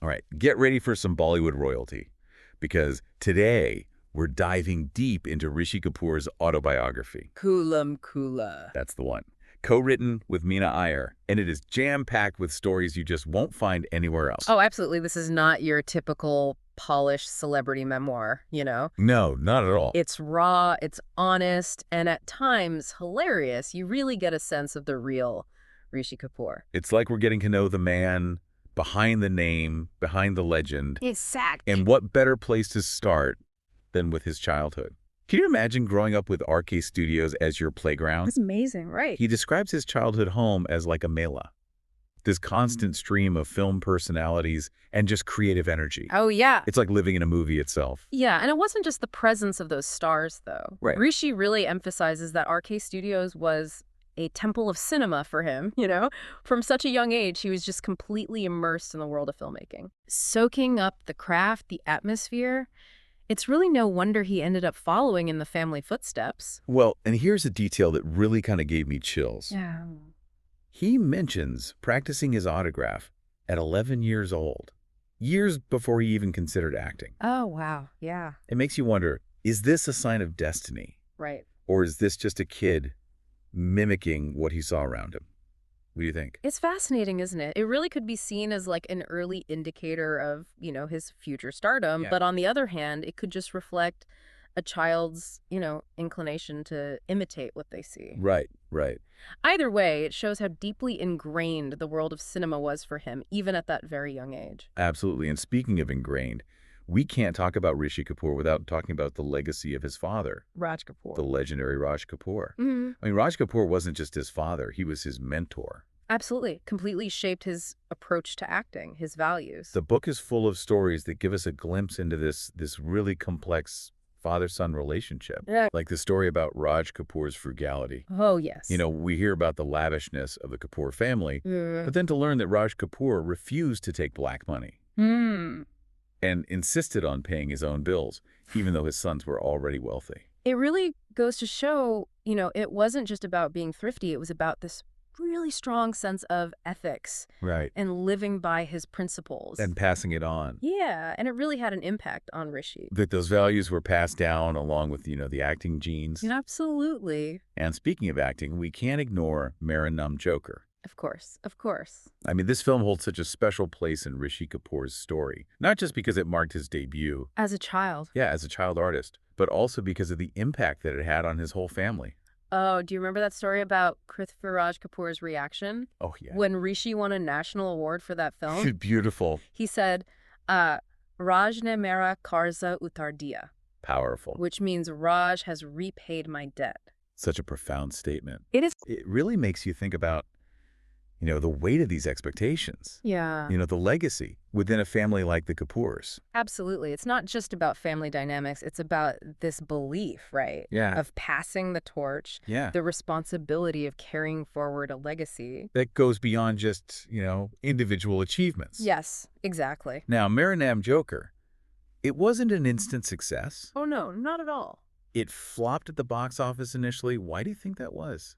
All right, get ready for some Bollywood royalty, because today we're diving deep into Rishi Kapoor's autobiography. Khulam Khulla. That's the one. Co-written with Meena Iyer, and it is jam-packed with stories you just won't find anywhere else. Oh, absolutely. This is not your typical polished celebrity memoir, you know? No, not at all. It's raw, it's honest, and at times hilarious. You really get a sense of the real Rishi Kapoor. It's like we're getting to know the man behind the name, behind the legend. Exactly. And what better place to start than with his childhood? Can you imagine growing up with RK Studios as your playground? It's amazing, right? He describes his childhood home as like a mela, this constant stream of film personalities and just creative energy. Oh, yeah. It's like living in a movie itself. Yeah, and it wasn't just the presence of those stars, though. Right. Rishi really emphasizes that RK Studios was a temple of cinema for him, you know? From such a young age, he was just completely immersed in the world of filmmaking. Soaking up the craft, the atmosphere. It's really no wonder he ended up following in the family footsteps. Well, and here's a detail that really kind of gave me chills. Yeah. He mentions practicing his autograph at 11 years old, years before he even considered acting. Oh, wow. Yeah. It makes you wonder, is this a sign of destiny? Right. Or is this just a kid mimicking what he saw around him? What do you think? It's fascinating, isn't it? It really could be seen as like an early indicator of, you know, his future stardom. Yeah. But on the other hand, it could just reflect a child's, you know, inclination to imitate what they see. Right, right. Either way, it shows how deeply ingrained the world of cinema was for him, even at that very young age. Absolutely. And speaking of ingrained, we can't talk about Rishi Kapoor without talking about the legacy of his father, Raj Kapoor. the legendary Raj Kapoor. Mhm. I mean, Raj Kapoor wasn't just his father, he was his mentor. Absolutely. Completely shaped his approach to acting, his values. The book is full of stories that give us a glimpse into this really complex father-son relationship. Yeah. Like the story about Raj Kapoor's frugality. Oh, yes. You know, we hear about the lavishness of the Kapoor family, Mm. but then to learn that Raj Kapoor refused to take black money Hmm. and insisted on paying his own bills, even though his sons were already wealthy. It really goes to show, you know, it wasn't just about being thrifty. It was about this really strong sense of ethics Right. and living by his principles. And passing it on. Yeah, and it really had an impact on Rishi. That those values were passed down along with, you know, the acting genes. Absolutely. And speaking of acting, we can't ignore Maranam Joker. Of course, of course. I mean, this film holds such a special place in Rishi Kapoor's story, not just because it marked his debut, As a child. as a child artist, but also because of the impact that it had on his whole family. Oh, do you remember that story about Raj Kapoor's reaction? Oh, yeah. When Rishi won a national award for that film, Beautiful. he said, Raj ne mera karza utar diya, Powerful. which means Raj has repaid my debt. Such a profound statement. It is. It really makes you think about, you know, the weight of these expectations. Yeah. You know, the legacy within a family like the Kapoors. Absolutely. It's not just about family dynamics. It's about this belief, right? Yeah. Of passing the torch, Yeah. the responsibility of carrying forward a legacy. That goes beyond just, you know, individual achievements. Yes, exactly. Now, Maranam Joker, it wasn't an instant success. Oh, no, not at all. It flopped at the box office initially. Why do you think that was?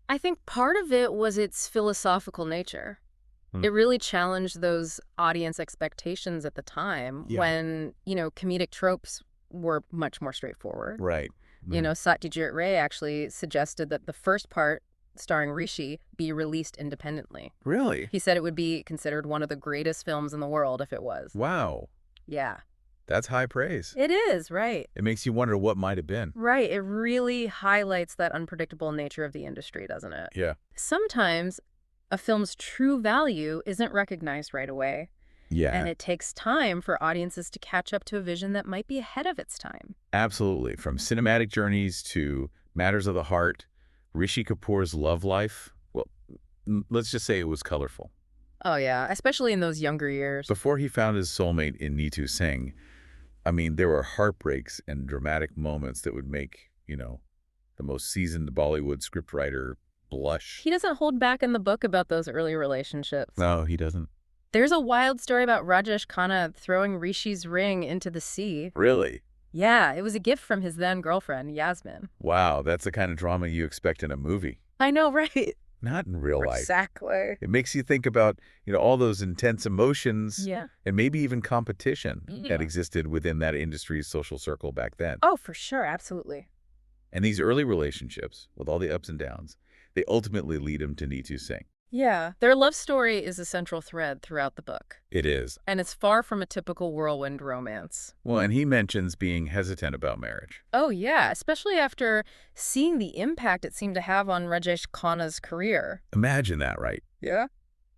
I think part of it was its philosophical nature. It really challenged those audience expectations at the time when, you know, comedic tropes were much more straightforward. Right. You know, Satyajit Ray actually suggested that the first part, starring Rishi, be released independently. Really? He said it would be considered one of the greatest films in the world if it was. Wow. Yeah. That's high praise. It is, right. It makes you wonder what might have been. Right. It really highlights that unpredictable nature of the industry, doesn't it? Yeah. Sometimes a film's true value isn't recognized right away. Yeah. And it takes time for audiences to catch up to a vision that might be ahead of its time. Absolutely. From cinematic journeys to matters of the heart, Rishi Kapoor's love life, well, let's just say it was colorful. Oh, yeah, especially in those younger years. Before he found his soulmate in Neetu Singh, I mean, there were heartbreaks and dramatic moments that would make, you know, the most seasoned Bollywood scriptwriter blush. He doesn't hold back in the book about those early relationships. No, he doesn't. There's a wild story about Rajesh Khanna throwing Rishi's ring into the sea. Really? Yeah, it was a gift from his then-girlfriend, Yasmin. Wow, that's the kind of drama you expect in a movie. I know, right? Not in real life. Exactly. It makes you think about, all those intense emotions Yeah. and maybe even competition that Yeah. existed within that industry's social circle back then. Oh, for sure. Absolutely. And these early relationships, with all the ups and downs, they ultimately lead him to Neetu Singh. Yeah. Their love story is a central thread throughout the book. It is. And it's far from a typical whirlwind romance. Well, and he mentions being hesitant about marriage. Oh, yeah. Especially after seeing the impact it seemed to have on Rajesh Khanna's career. Imagine that, right? Yeah.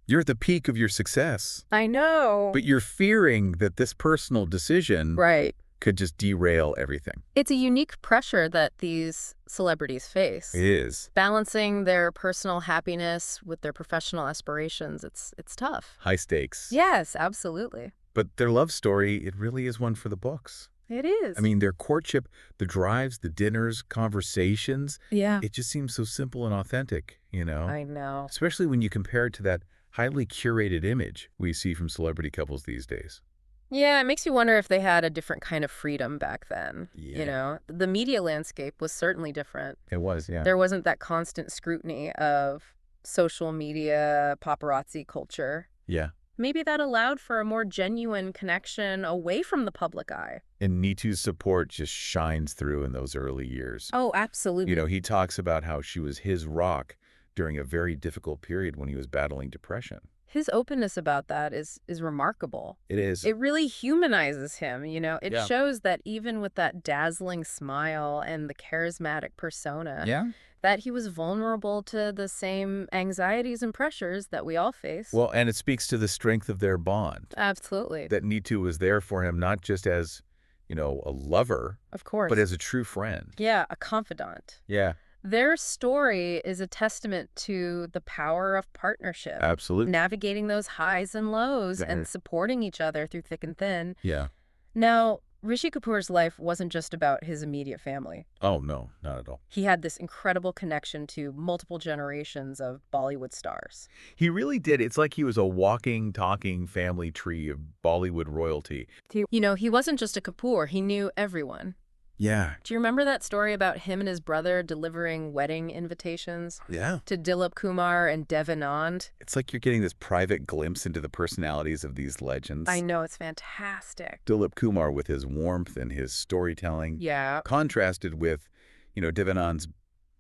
You're at the peak of your success, I know. but you're fearing that this personal decision Right. could just derail everything. It's a unique pressure that these celebrities face. It is. Balancing their personal happiness with their professional aspirations, it's tough. High stakes. Yes, absolutely. But their love story, it really is one for the books. It is. I mean, their courtship, the drives, the dinners, conversations, yeah. it just seems so simple and authentic, I know. Especially when you compare it to that highly curated image we see from celebrity couples these days. Yeah, it makes you wonder if they had a different kind of freedom back then. Yeah. The media landscape was certainly different. It was, yeah. There wasn't that constant scrutiny of social media, paparazzi culture. Yeah. Maybe that allowed for a more genuine connection away from the public eye. And Neetu's support just shines through in those early years. Oh, absolutely. He talks about how she was his rock during a very difficult period when he was battling depression. His openness about that is remarkable. It is. It really humanizes him, It Yeah. shows that even with that dazzling smile and the charismatic persona, Yeah. that he was vulnerable to the same anxieties and pressures that we all face. Well, and it speaks to the strength of their bond. Absolutely. That Neetu was there for him not just as, a lover, Of course. but as a true friend. Yeah, a confidant. Yeah. Their story is a testament to the power of partnership. Absolutely. Navigating those highs and lows Yeah. and supporting each other through thick and thin. Yeah. Now, Rishi Kapoor's life wasn't just about his immediate family. Oh, no, not at all. He had this incredible connection to multiple generations of Bollywood stars. He really did. It's like he was a walking, talking family tree of Bollywood royalty. He wasn't just a Kapoor. He knew everyone. Yeah. Do you remember that story about him and his brother delivering wedding invitations Yeah. to Dilip Kumar and Devanand? It's like you're getting this private glimpse into the personalities of these legends. I know, it's fantastic. Dilip Kumar with his warmth and his storytelling. Yeah. Contrasted with, Devanand's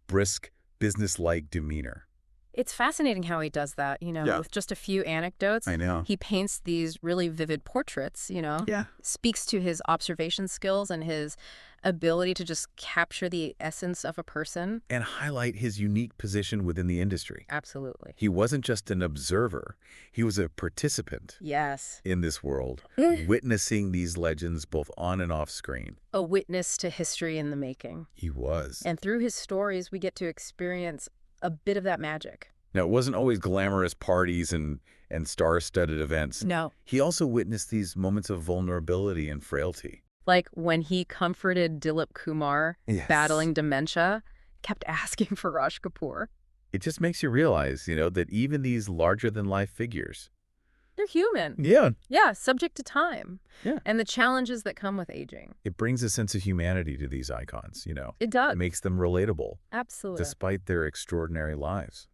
brisk, business-like demeanor. It's fascinating how he does that, Yeah. with just a few anecdotes. I know. He paints these really vivid portraits, Yeah. speaks to his observation skills and his ability to just capture the essence of a person. And highlight his unique position within the industry. Absolutely. He wasn't just an observer. He was a participant Yes. in this world, witnessing these legends both on and off screen. A witness to history in the making. He was. And through his stories, we get to experience a bit of that magic. Now, it wasn't always glamorous parties and star-studded events. No. He also witnessed these moments of vulnerability and frailty. Like when he comforted Dilip Kumar Yes. battling dementia, kept asking for Raj Kapoor. It just makes you realize, that even these larger-than-life figures. They're human. Yeah. Yeah, subject to time. Yeah. And the challenges that come with aging. It brings a sense of humanity to these icons, It does. It makes them relatable, Absolutely. despite their extraordinary lives.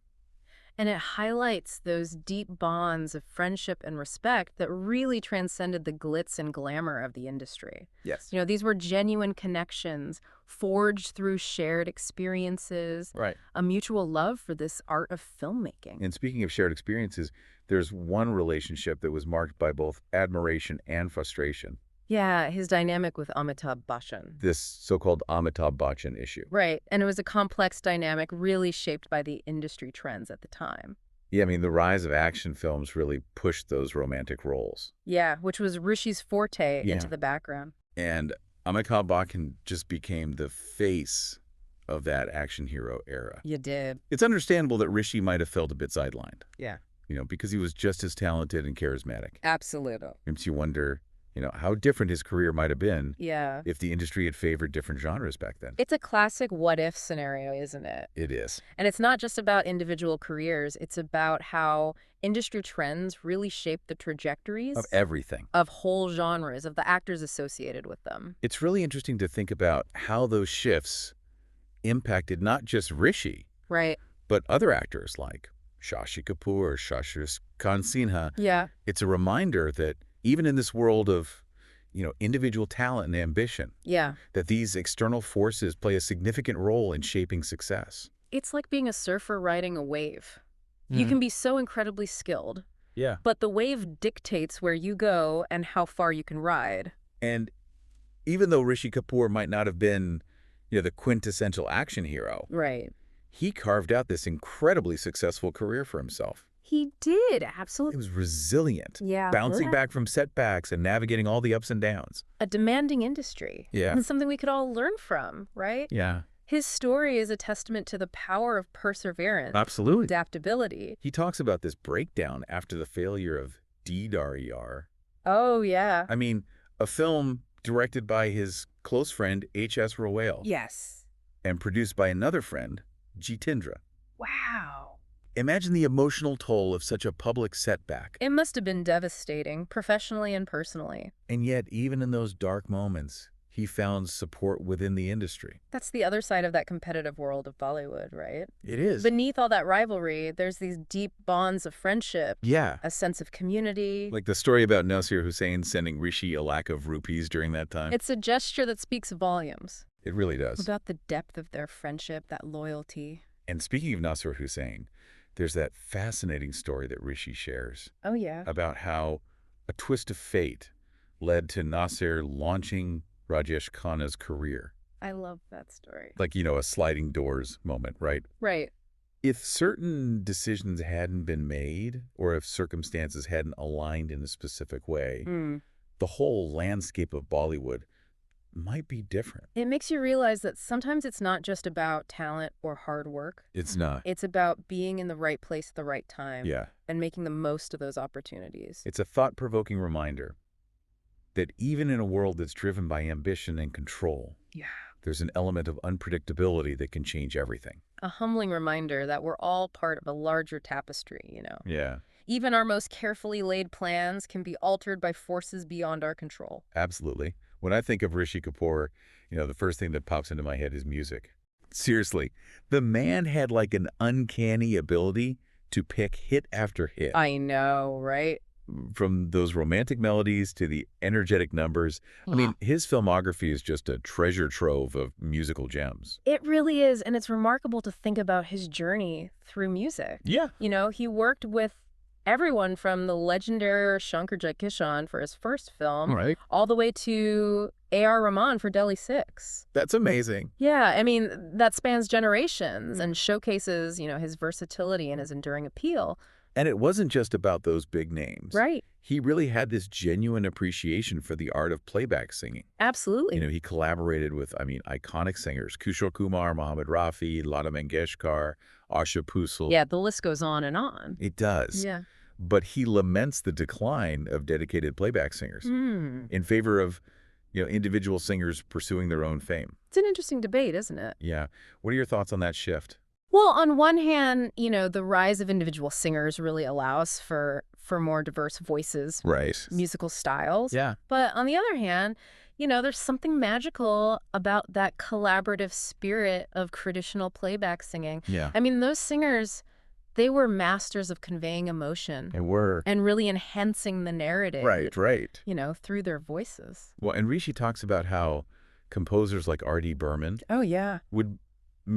And it highlights those deep bonds of friendship and respect that really transcended the glitz and glamour of the industry. Yes. These were genuine connections forged through shared experiences, Right. a mutual love for this art of filmmaking. And speaking of shared experiences, there's one relationship that was marked by both admiration and frustration. Yeah, his dynamic with Amitabh Bachchan. This so-called Amitabh Bachchan issue. Right, and it was a complex dynamic really shaped by the industry trends at the time. Yeah, I mean, the rise of action films really pushed those romantic roles. Yeah, which was Rishi's forte Yeah. into the background. And Amitabh Bachchan just became the face of that action hero era. You did. It's understandable that Rishi might have felt a bit sidelined. Yeah. Because he was just as talented and charismatic. Absolutely. Makes you wonder, how different his career might have been Yeah. if the industry had favored different genres back then. It's a classic what-if scenario, isn't it? It is. And it's not just about individual careers. It's about how industry trends really shape the trajectories Of everything. of whole genres, of the actors associated with them. It's really interesting to think about how those shifts impacted not just Rishi, Right. But other actors like Shashi Kapoor, Shashi Khan Sinha, Yeah. it's a reminder that even in this world of, individual talent and ambition, Yeah. that these external forces play a significant role in shaping success. It's like being a surfer riding a wave. You Mhm. can be so incredibly skilled, Yeah. but the wave dictates where you go and how far you can ride. And even though Rishi Kapoor might not have been, the quintessential action hero, Right. he carved out this incredibly successful career for himself. He did, It absolutely. was resilient, Yeah. bouncing back from setbacks and navigating all the ups and downs. A demanding industry. Yeah. And something we could all learn from, right? Yeah. His story is a testament to the power of perseverance, Absolutely. adaptability. He talks about this breakdown after the failure of DDAR. Oh, yeah. I mean, a film directed by his close friend H.S. Royale Yes. and produced by another friend, Jitendra. Wow. Imagine the emotional toll of such a public setback. It must have been devastating, professionally and personally. And yet, even in those dark moments, he found support within the industry. That's the other side of that competitive world of Bollywood, right? It is. Beneath all that rivalry, there's these deep bonds of friendship, Yeah. a sense of community. Like the story about Nasir Hussain sending Rishi a lakh of rupees during that time. It's a gesture that speaks volumes It really does. about the depth of their friendship, that loyalty. And speaking of Nasir Hussain, there's that fascinating story that Rishi shares Oh, yeah. about how a twist of fate led to Nasir launching Rajesh Khanna's career. I love that story. Like, a sliding doors moment, right? Right. If certain decisions hadn't been made, or if circumstances hadn't aligned in a specific way, the whole landscape of Bollywood might be different. It makes you realize that sometimes it's not just about talent or hard work. It's not. It's about being in the right place at the right time. Yeah. And making the most of those opportunities. It's a thought-provoking reminder that even in a world that's driven by ambition and control, Yeah. there's an element of unpredictability that can change everything. A humbling reminder that we're all part of a larger tapestry, Yeah, Even our most carefully laid plans can be altered by forces beyond our control. absolutely. When I think of Rishi Kapoor, the first thing that pops into my head is music. Seriously, the man had like an uncanny ability to pick hit after hit. I know, right? From those romantic melodies to the energetic numbers. I mean, his filmography is just a treasure trove of musical gems. It really is, and it's remarkable to think about his journey through music. Yeah. He worked with everyone from the legendary Shankar Jaikishan for his first film, Right. all the way to A.R. Rahman for Delhi 6. That's amazing. Yeah, I mean, that spans generations and showcases, his versatility and his enduring appeal. And it wasn't just about those big names. Right. He really had this genuine appreciation for the art of playback singing. Absolutely. He collaborated with, iconic singers, Kishore Kumar, Mohammed Rafi, Lata Mangeshkar, Asha Bhosle. Yeah, the list goes on and on. It does. Yeah. But he laments the decline of dedicated playback singers in favor of, individual singers pursuing their own fame. It's an interesting debate, isn't it? Yeah. What are your thoughts on that shift? Well, on one hand, the rise of individual singers really allows for more diverse voices, Right. musical styles. Yeah. But on the other hand, there's something magical about that collaborative spirit of traditional playback singing. Yeah. I mean, those singers, they were masters of conveying emotion And we're and really enhancing the narrative. right. Through their voices. Well, and Rishi talks about how composers like R.D. Burman Oh, yeah. would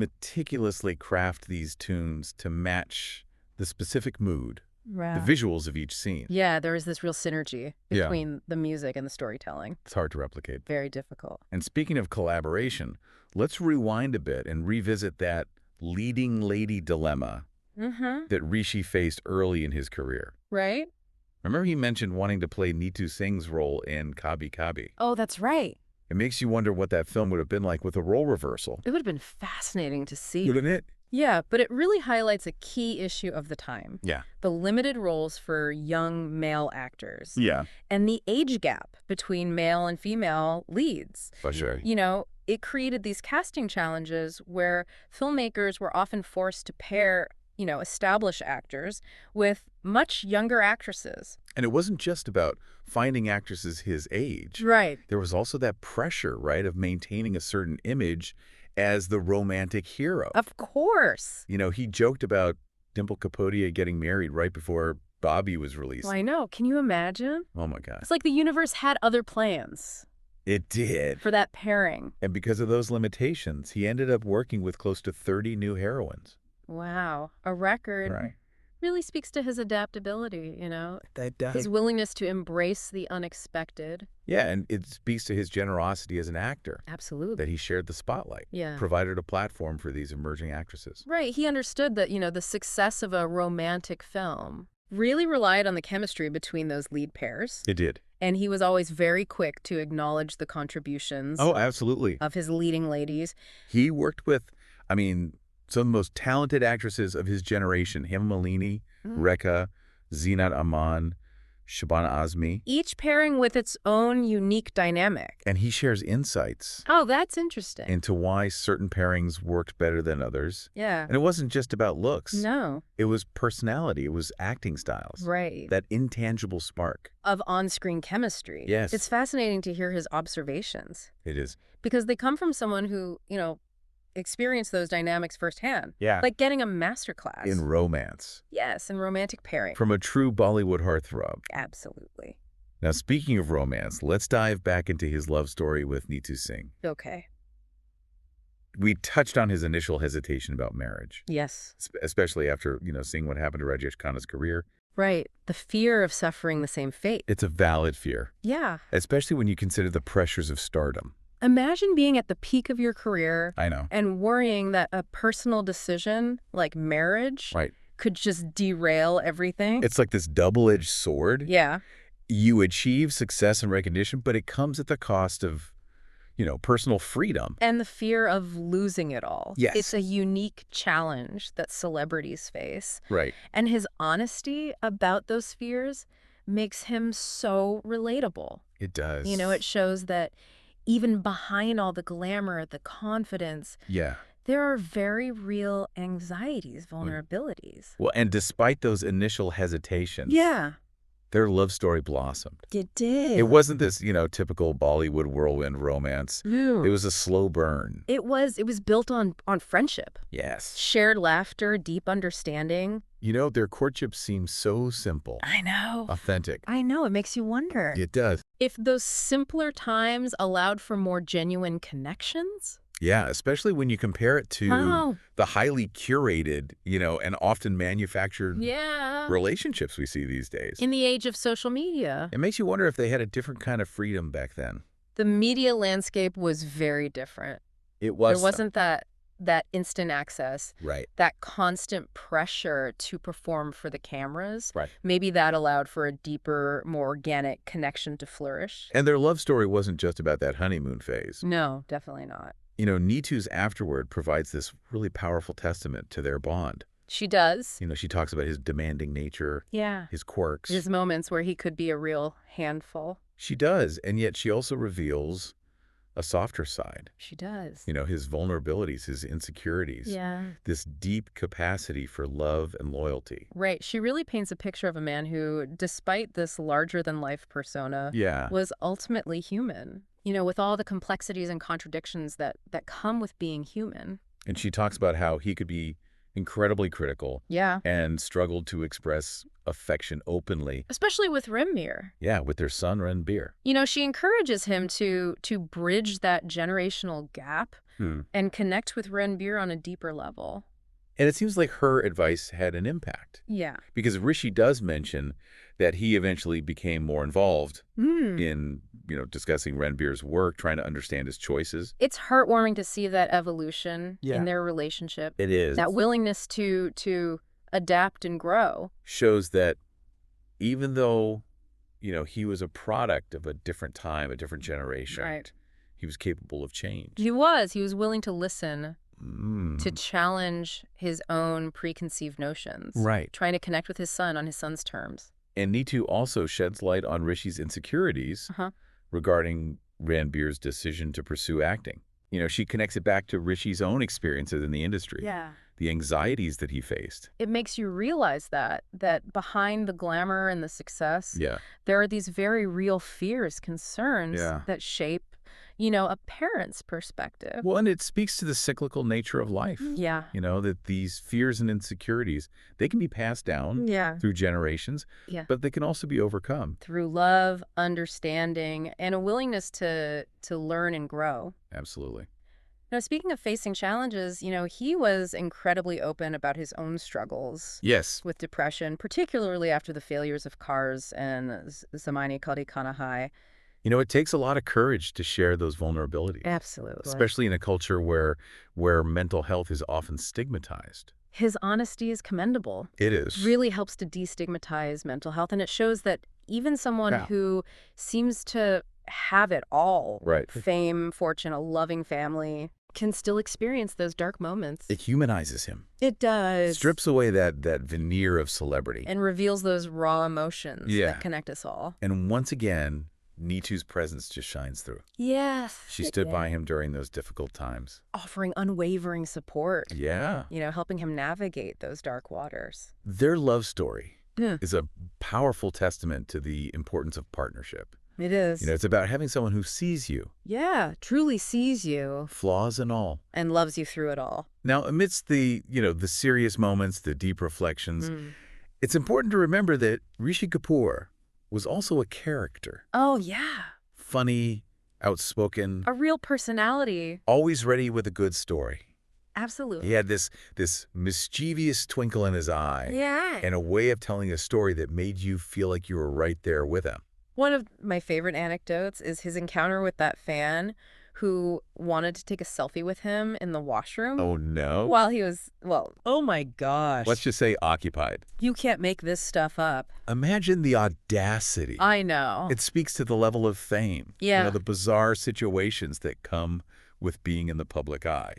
meticulously craft these tunes to match the specific mood, Right. the visuals of each scene. Yeah, there is this real synergy Yeah. between the music and the storytelling. It's hard to replicate. Very difficult. And speaking of collaboration, let's rewind a bit and revisit that leading lady dilemma that Rishi faced early in his career. Right? Remember he mentioned wanting to play Neetu Singh's role in Kabhi Kabhi. Oh, that's right. It makes you wonder what that film would have been like with a role reversal. It would have been fascinating to see. Wouldn't it? Yeah, but it really highlights a key issue of the time. Yeah. The limited roles for young male actors. Yeah. And the age gap between male and female leads. For sure. It created these casting challenges where filmmakers were often forced to pair, established actors with much younger actresses. And it wasn't just about finding actresses his age. Right. There was also that pressure, right, of maintaining a certain image as the romantic hero. Of course. He joked about Dimple Kapoor getting married right before Bobby was Well, released. I know. Can you imagine? Oh, my God. It's like the universe had other plans It did. for that pairing. And because of those limitations, he ended up working with close to 30 new heroines. Wow. A record. Right. Really speaks to his adaptability, That does. his willingness to embrace the unexpected. Yeah, and it speaks to his generosity as an actor, Absolutely. that he shared the spotlight, Yeah. provided a platform for these emerging actresses. Right. He understood that, the success of a romantic film really relied on the chemistry between those lead pairs. It did. And he was always very quick to acknowledge the contributions Oh, absolutely. of his leading ladies. He worked with, some of the most talented actresses of his generation: Hema Malini, Rekha, Zeenat Aman, Shabana Azmi. Each pairing with its own unique dynamic. And he shares insights Oh, that's interesting. into why certain pairings worked better than others. Yeah. And it wasn't just about looks. No. It was personality. It was acting styles. Right. That intangible spark. Of on-screen chemistry. Yes. It's fascinating to hear his observations It is. because they come from someone who, experienced those dynamics firsthand. Yeah. Like getting a masterclass. In romance. Yes, in romantic pairing. From a true Bollywood heartthrob. Absolutely. Now, speaking of romance, let's dive back into his love story with Neetu Singh. Okay. We touched on his initial hesitation about marriage, Yes. especially after, seeing what happened to Rajesh Khanna's career. Right. The fear of suffering the same fate. It's a valid fear, Yeah. especially when you consider the pressures of stardom. Imagine being at the peak of your career I know. and worrying that a personal decision like marriage Right. could just derail everything. It's like this double-edged sword. Yeah. You achieve success and recognition, but it comes at the cost of, personal freedom. And the fear of losing it all. Yes. It's a unique challenge that celebrities face. Right. And his honesty about those fears makes him so relatable. It does. It shows that even behind all the glamour, the confidence, Yeah. there are very real anxieties, vulnerabilities. Well, and despite those initial hesitations, Yeah. their love story blossomed. It did. It wasn't this, typical Bollywood whirlwind romance. No. It was a slow burn. It was built on friendship, Yes. shared laughter, deep understanding. Their courtship seems so simple, I know. authentic. I know. It makes you wonder. It does. If those simpler times allowed for more genuine connections? Yeah, especially when you compare it to Oh. the highly curated, and often manufactured Yeah. relationships we see these days. In the age of social media, It makes you wonder if they had a different kind of freedom back then. the media landscape was very different. It was. There wasn't that instant access, Right. that constant pressure to perform for the cameras. Right. Maybe that allowed for a deeper, more organic connection to flourish. And their love story wasn't just about that honeymoon phase. No, definitely not. Neetu's afterward provides this really powerful testament to their bond. She does. She talks about his demanding nature, Yeah. his quirks. There's moments where he could be a real handful. She does, and yet she also reveals a softer side. She does. His vulnerabilities, his insecurities. Yeah. This deep capacity for love and loyalty. Right. She really paints a picture of a man who, despite this larger-than-life persona, Yeah. was ultimately human. With all the complexities and contradictions that come with being human. And she talks about how he could be incredibly critical Yeah. and struggled to express affection openly. Especially with Ranbir. Yeah, with their son, Ranbir. She encourages him to bridge that generational gap and connect with Ranbir on a deeper level. And it seems like her advice had an impact. Yeah. Because Rishi does mention that he eventually became more involved in, discussing Ranbir's work, trying to understand his choices. It's heartwarming to see that evolution Yeah. in their relationship. It is. That willingness to adapt and grow. Shows that even though, he was a product of a different time, a different generation, Right. he was capable of change. He was willing to listen, Mm. to challenge his own preconceived notions. Right. Trying to connect with his son on his son's terms. And Neetu also sheds light on Rishi's insecurities regarding Ranbir's decision to pursue acting. She connects it back to Rishi's own experiences in the industry. Yeah. The anxieties that he faced. It makes you realize that behind the glamour and the success, Yeah. there are these very real fears, concerns Yeah. that shape, a parent's perspective. Well, and it speaks to the cyclical nature of life. Yeah. That these fears and insecurities, they can be passed down Yeah. through generations, Yeah. but they can also be overcome. Through love, understanding, and a willingness to learn and grow. Absolutely. Now, speaking of facing challenges, he was incredibly open about his own struggles Yes. with depression, particularly after the failures of Cars and Zamani Kadi Kana High. It takes a lot of courage to share those vulnerabilities, Absolutely. especially in a culture where mental health is often stigmatized. His honesty is commendable. It is. Really helps to destigmatize mental health, and it shows that even someone who seems to have it all, Right. fame, fortune, a loving family, can still experience those dark moments. It humanizes him. It does. Strips away that veneer of celebrity. And reveals those raw emotions Yeah. that connect us all. And once again, Nitu's presence just shines through. Yes. She stood by him during those difficult times. Offering unwavering support. Yeah. Helping him navigate those dark waters. Their love story Yeah. is a powerful testament to the importance of partnership. It is. It's about having someone who sees you, Yeah, truly sees you. flaws and all. And loves you through it all. Now, amidst the serious moments, the deep reflections, it's important to remember that Rishi Kapoor was also a character. Oh, yeah. Funny, outspoken, A real personality. always ready with a good story. Absolutely. He had this mischievous twinkle in his eye Yeah. and a way of telling a story that made you feel like you were right there with him. One of my favorite anecdotes is his encounter with that fan who wanted to take a selfie with him in the washroom. Oh, no? While he was, oh my gosh. Let's just say occupied. You can't make this stuff up. Imagine the audacity. I know. It speaks to the level of fame. Yeah. The bizarre situations that come with being in the public eye.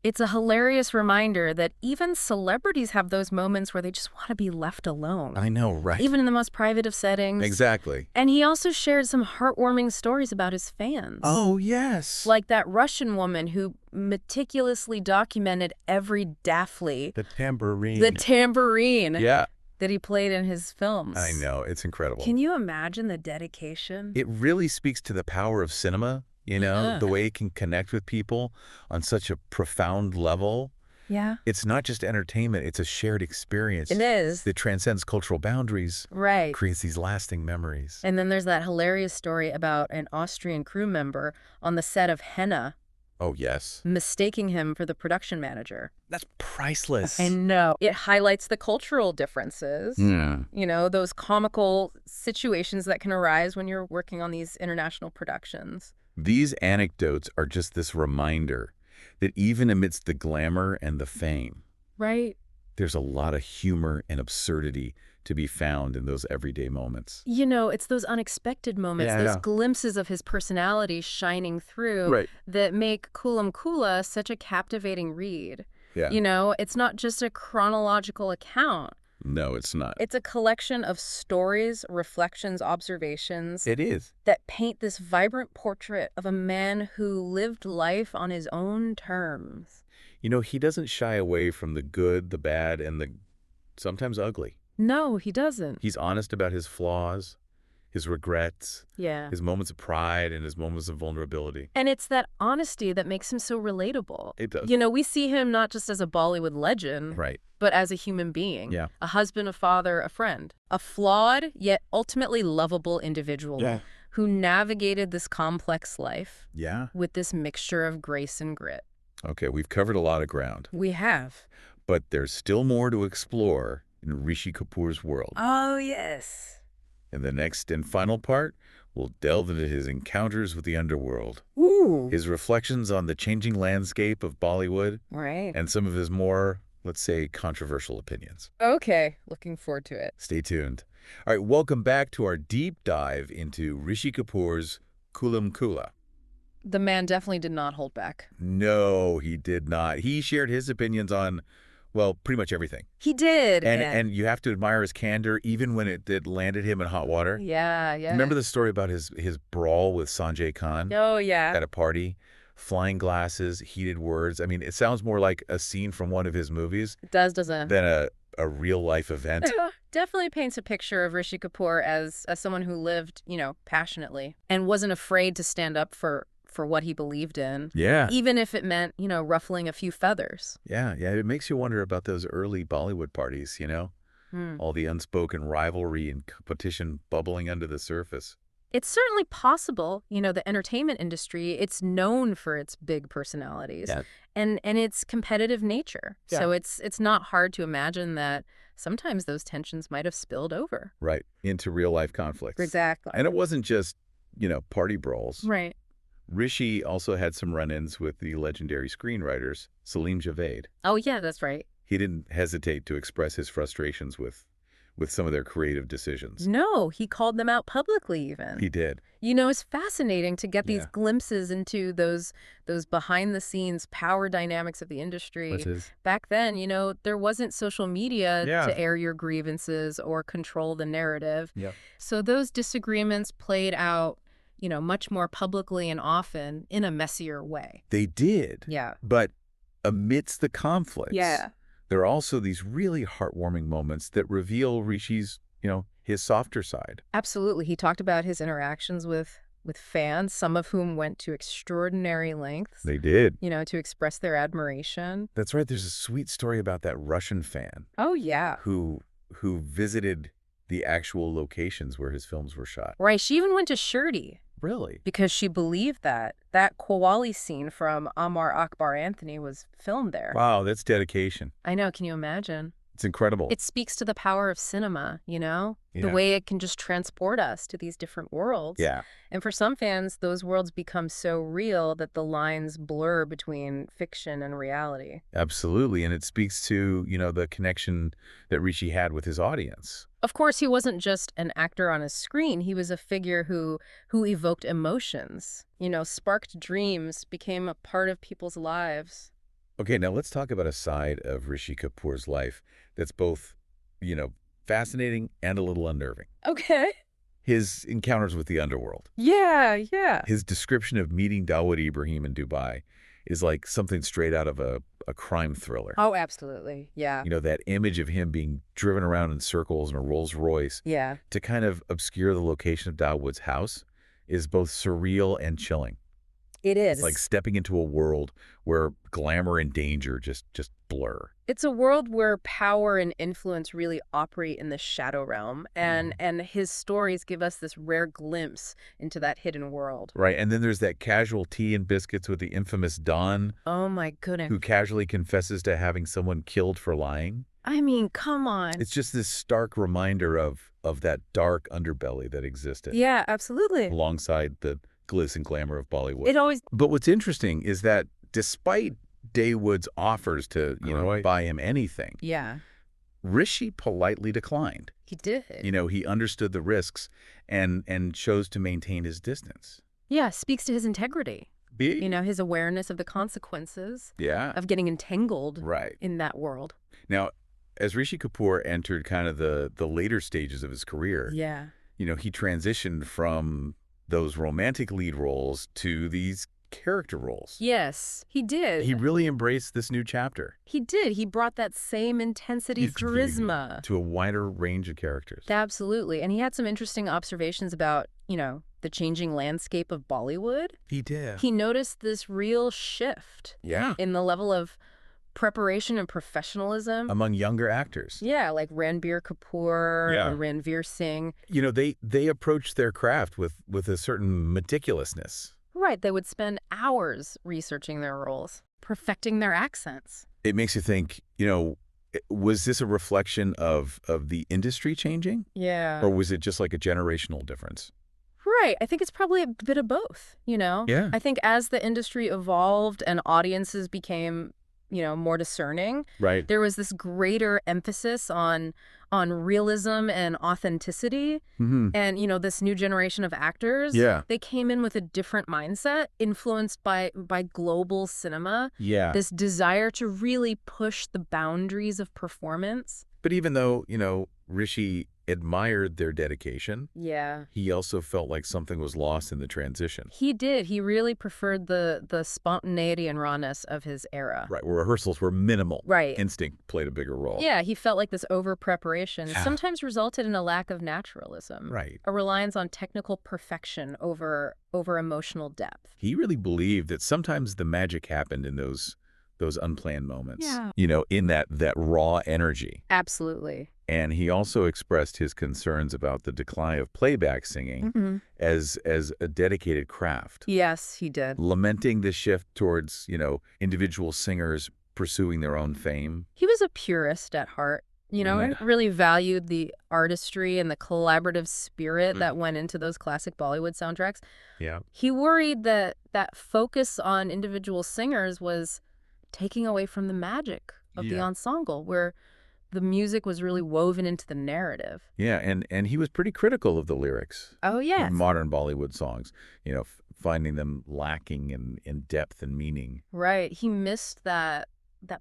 It's a hilarious reminder that even celebrities have those moments where they just want to be left alone. I know, right? Even in the most private of settings. Exactly. And he also shared some heartwarming stories about his fans. Oh, yes. Like that Russian woman who meticulously documented every daftly. The tambourine. The tambourine. Yeah. That he played in his films. I know. It's incredible. Can you imagine the dedication? It really speaks to the power of cinema, the way it can connect with people on such a profound level. Yeah. It's not just entertainment. It's a shared experience. It is. That transcends cultural boundaries. Right. Creates these lasting memories. And then there's that hilarious story about an Austrian crew member on the set of Henna. Oh, yes. Mistaking him for the production manager. That's priceless. I know. It highlights the cultural differences. Yeah. Those comical situations that can arise when you're working on these international productions. These anecdotes are just this reminder that even amidst the glamour and the fame, right, there's a lot of humor and absurdity to be found in those everyday moments. It's those unexpected moments, those glimpses of his personality shining through that make Khulla such a captivating read. Yeah. It's not just a chronological account. No, it's not. It's a collection of stories, reflections, observations. It is. That paint this vibrant portrait of a man who lived life on his own terms. He doesn't shy away from the good, the bad, and the sometimes ugly. No, he doesn't. He's honest about his flaws, his regrets, his moments of pride, and his moments of vulnerability. And it's that honesty that makes him so relatable. It does. We see him not just as a Bollywood legend, but as a human being. Yeah. A husband, a father, a friend. A flawed, yet ultimately lovable individual who navigated this complex life with this mixture of grace and grit. Okay, we've covered a lot of ground. We have. But there's still more to explore in Rishi Kapoor's world. Oh, yes. In the next and final part, we'll delve into his encounters with the underworld. Ooh. His reflections on the changing landscape of Bollywood. Right. And some of his more, let's say, controversial opinions. Okay. Looking forward to it. Stay tuned. All right, welcome back to our deep dive into Rishi Kapoor's Khulla. The man definitely did not hold back. No, he did not. He shared his opinions on, well, pretty much everything. He did. And you have to admire his candor, even when it landed him in hot water. Yeah. Remember the story about his brawl with Sanjay Khan? Oh, yeah. At a party? Flying glasses, heated words. I mean, it sounds more like a scene from one of his movies. It does, doesn't it? Than a real-life event. Definitely paints a picture of Rishi Kapoor as someone who lived, passionately and wasn't afraid to stand up for for what he believed in, Yeah. even if it meant, ruffling a few feathers. Yeah, yeah. It makes you wonder about those early Bollywood parties, Hmm. all the unspoken rivalry and competition bubbling under the surface. It's certainly possible, the entertainment industry, it's known for its big personalities Yeah. and its competitive nature. Yeah. So it's not hard to imagine that sometimes those tensions might have spilled over. Right. Into real life conflicts. Exactly. And it wasn't just, party brawls. Right. Rishi also had some run-ins with the legendary screenwriters, Salim Javed. Oh, yeah, that's right. He didn't hesitate to express his frustrations with some of their creative decisions. No, he called them out publicly even. He did. It's fascinating to get these Yeah. glimpses into those behind the scenes power dynamics of the industry. What's his? Back then, there wasn't social media Yeah. to air your grievances or control the narrative. Yep. So those disagreements played out, much more publicly and often in a messier way. They did. Yeah. But amidst the conflicts, Yeah. there are also these really heartwarming moments that reveal Rishi's, his softer side. Absolutely. He talked about his interactions with fans, some of whom went to extraordinary lengths, They did. to express their admiration. That's right. There's a sweet story about that Russian fan Oh, yeah. who visited the actual locations where his films were shot. Right. She even went to Shirdi Really? because she believed that Qawwali scene from Amar Akbar Anthony was filmed there. Wow, that's dedication. I know. Can you imagine? It's incredible. It speaks to the power of cinema, the Yeah. way it can just transport us to these different worlds. Yeah. And for some fans, those worlds become so real that the lines blur between fiction and reality. Absolutely. And it speaks to, the connection that Rishi had with his audience. Of course, he wasn't just an actor on a screen. He was a figure who evoked emotions, sparked dreams, became a part of people's lives. Okay, now let's talk about a side of Rishi Kapoor's life that's both, fascinating and a little unnerving. Okay. His encounters with the underworld. Yeah, yeah. His description of meeting Dawood Ibrahim in Dubai is like something straight out of a crime thriller. Oh, absolutely. Yeah. That image of him being driven around in circles in a Rolls Royce Yeah. to kind of obscure the location of Dawood's house is both surreal and chilling. It is. It's like stepping into a world where glamour and danger just blur. It's a world where power and influence really operate in the shadow realm, and his stories give us this rare glimpse into that hidden world. Right, and then there's that casual tea and biscuits with the infamous Don, Oh my goodness. who casually confesses to having someone killed for lying. I mean, come on. It's just this stark reminder of that dark underbelly that existed Yeah, absolutely. alongside the glitz and glamour of Bollywood. It always But what's interesting is that despite Dawood's offers to, Right. buy him anything, Yeah, Rishi politely declined. he did. He understood the risks and chose to maintain his distance. Yeah, speaks to his integrity. His awareness of the consequences Yeah. of getting entangled Right. in that world. Now, as Rishi Kapoor entered kind of the later stages of his career, Yeah. he transitioned from those romantic lead roles to these character roles. Yes, he did. He really embraced this new chapter. He did. He brought that same intensity, charisma. To a wider range of characters. Absolutely. And he had some interesting observations about, the changing landscape of Bollywood. He did. He noticed this real shift Yeah. in the level of preparation and professionalism. Among younger actors. Yeah, like Ranbir Kapoor Yeah. and Ranveer Singh. They approached their craft with a certain meticulousness. Right, they would spend hours researching their roles, perfecting their accents. It makes you think, was this a reflection of the industry changing? Yeah. Or was it just like a generational difference? Right. I think it's probably a bit of both, Yeah. I think as the industry evolved and audiences became, more discerning, Right. there was this greater emphasis on realism and authenticity. Mm-hmm. And, this new generation of actors, Yeah. they came in with a different mindset, influenced by global cinema, Yeah. this desire to really push the boundaries of performance. But even though, Rishi admired their dedication. Yeah. He also felt like something was lost in the transition. He did. He really preferred the spontaneity and rawness of his era. Right, where rehearsals were minimal. Right. Instinct played a bigger role. Yeah, he felt like this over-preparation Yeah. sometimes resulted in a lack of naturalism. Right. A reliance on technical perfection over emotional depth. He really believed that sometimes the magic happened in those unplanned moments. Yeah. In that raw energy. Absolutely. And he also expressed his concerns about the decline of playback singing as a dedicated craft. Yes, he did. Lamenting the shift towards, individual singers pursuing their own fame. He was a purist at heart, and really valued the artistry and the collaborative spirit that went into those classic Bollywood soundtracks. Yeah. He worried that focus on individual singers was taking away from the magic of the ensemble, where the music was really woven into the narrative. Yeah, and he was pretty critical of the lyrics. Oh, yes. Of modern Bollywood songs, finding them lacking in depth and meaning. Right. He missed that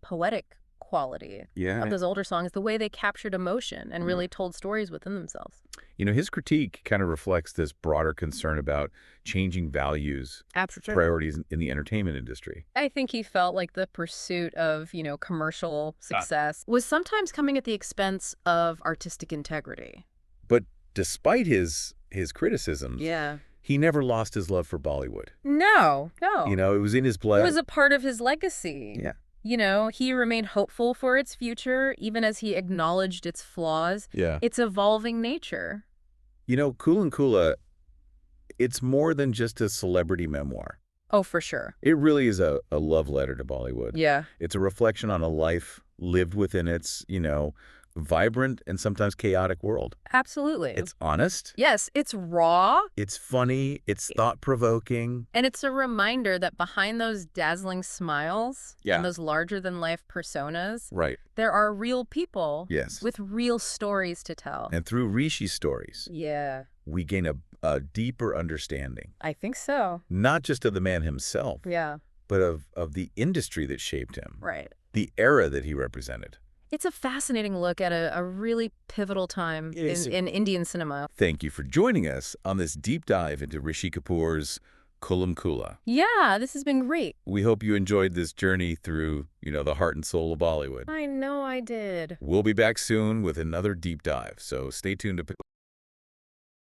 poetic quality of those older songs, the way they captured emotion and really told stories within themselves. His critique kind of reflects this broader concern about changing values, Absolutely. priorities in the entertainment industry. I think he felt like the pursuit of, commercial success was sometimes coming at the expense of artistic integrity. But despite his criticisms, Yeah. he never lost his love for Bollywood. No. It was in his blood. It was a part of his legacy. Yeah. He remained hopeful for its future, even as he acknowledged its flaws, its evolving nature. Khulla, it's more than just a celebrity memoir. Oh, for sure. It really is a love letter to Bollywood. Yeah. It's a reflection on a life lived within its, vibrant and sometimes chaotic world. Absolutely. It's honest. Yes, it's raw. It's funny. It's thought-provoking. And it's a reminder that behind those dazzling smiles and those larger-than-life personas, there are real people with real stories to tell. And through Rishi's stories, we gain a deeper understanding. I think so. Not just of the man himself, but of the industry that shaped him. Right. The era that he represented. It's a fascinating look at a really pivotal time in Indian cinema. Thank you for joining us on this deep dive into Rishi Kapoor's Khulla. Yeah, this has been great. We hope you enjoyed this journey through, the heart and soul of Bollywood. I know I did. We'll be back soon with another deep dive, so stay tuned to